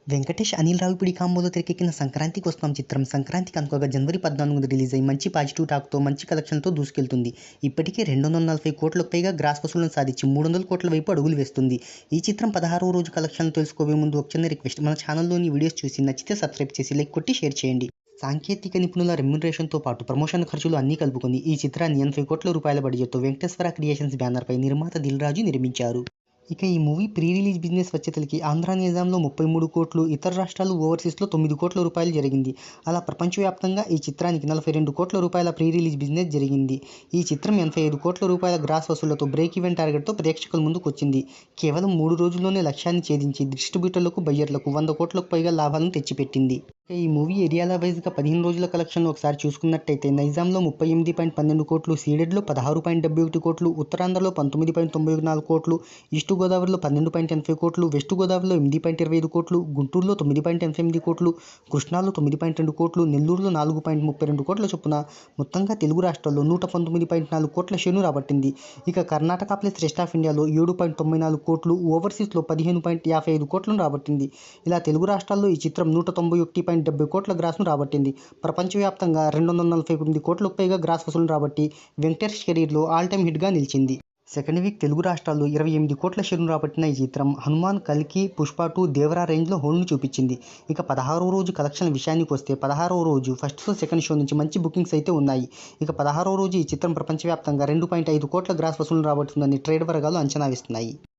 వెంకటేష్, అనిల్ రావిపూడి కాంబోలో తెరకెక్కిన 'సంక్రాంతికి వస్తున్నాం' చిత్రం సంక్రాంతికి అనుకోగా జనవరి 14న రిలీజ్ అయి మంచి పాజిటివ్ టాక్‌తో మంచి కలెక్షన్‌తో దూసుకెళ్తుంది. ఇప్పటికే 240 కోట్లకు పైగా గ్రాస్ వసూళ్లను సాధించి 300 కోట్ల వైపు అడుగులు వేస్తుంది. ఈ చిత్రం 16వ రోజు కలెక్షన్‌లు తెలుసుకోబోయే ముందు ఒక చిన్న రిక్వెస్ట్, మన ఛానల్‌లోని వీడియోస్ చూసి నచ్చితే సబ్స్క్రైబ్ చేసి లైక్ కొట్టి షేర్ చేయండి. సాంకేతిక నిపుణుల రెమ్యునరేషన్‌తో పాటు ప్రమోషన్ ఖర్చులు అన్నీ కలుపుకొని ఈ చిత్రాన్ని 80 కోట్ల రూపాయల బడ్జెట్‌తో వెంకటేశ్వర క్రియేషన్స్ బ్యానర్‌పై నిర్మాత దిల్ రాజు నిర్మించారు. ఇక ఈ మూవీ ప్రీ రిలీజ్ బిజినెస్ వచ్చేతలకి ఆంధ్ర, నిజాంలో 33 కోట్లు, ఇతర రాష్ట్రాలు ఓవర్సీస్‌లో 9 కోట్ల రూపాయలు జరిగింది. అలా ప్రపంచవ్యాప్తంగా ఈ చిత్రానికి 42 కోట్ల రూపాయల ప్రీ రిలీజ్ బిజినెస్ జరిగింది. ఈ చిత్రం 85 కోట్ల రూపాయల గ్రాస్ వసూళ్లతో బ్రేక్ ఈవెన్ టార్గెట్‌తో ప్రేక్షకుల ముందుకొచ్చింది. కేవలం 3 రోజుల్లోనే లక్ష్యాన్ని ఛేదించి డిస్ట్రిబ్యూటర్లకు, బయ్యర్లకు 100 కోట్లకు పైగా లాభాలను తెచ్చిపెట్టింది. ఇక ఈ మూవీ ఏరియాల వైజ్‌గా 15 రోజుల కలెక్షన్‌లు ఒకసారి చూసుకున్నట్టయితే నైజాంలో 38.12 కోట్లు, సీడెడ్‌లో 16.71 కోట్లు, ఉత్తరాంధ్రలో 19.94 కోట్లు, ఈస్ట్ గోదావరిలో 12.80 కోట్లు, వెస్ట్ గోదావరిలో 8.25 కోట్లు, గుంటూరులో 9.88 కోట్లు, కృష్ణాలో 9.2 కోట్లు, నెల్లూరులో 4.32 కోట్ల చొప్పున మొత్తంగా తెలుగు రాష్ట్రాల్లో 119.4 కోట్ల షేర్‌ను రాబట్టింది. ఇక కర్ణాటక ప్లస్ రెస్ట్ ఆఫ్ ఇండియాలో 7.94 కోట్లు, ఓవర్సీస్‌లో 15.55 కోట్లను రాబట్టింది. ఇలా తెలుగు రాష్ట్రాల్లో ఈ చిత్రం 191.70 కోట్ల గ్రాస్‌ను రాబట్టింది. ప్రపంచవ్యాప్తంగా 248 కోట్లకు పైగా గ్రాస్ వసూళ్లను రాబట్టి వెంకటేష్ కెరీర్‌లో ఆల్ టైమ్ హిట్‌గా నిలిచింది. సెకండ్ వీక్ తెలుగు రాష్ట్రాల్లో 28 కోట్ల షేర్‌ను రాబట్టిన ఈ చిత్రం హనుమాన్, కల్కి, పుష్ప 2, దేవరా రేంజ్‌లో హోల్డ్‌ను చూపించింది. ఇక 16వ రోజు కలెక్షన్ల విషయానికొస్తే 16వ రోజు ఫస్ట్ షో, సెకండ్ షో నుంచి మంచి బుకింగ్స్ అయితే ఉన్నాయి. ఇక 16వ రోజు ఈ చిత్రం ప్రపంచవ్యాప్తంగా 2.5 కోట్ల గ్రాస్ వసూళ్లను రాబడుతుందని ట్రేడ్ వర్గాలు అంచనా వేస్తున్నాయి.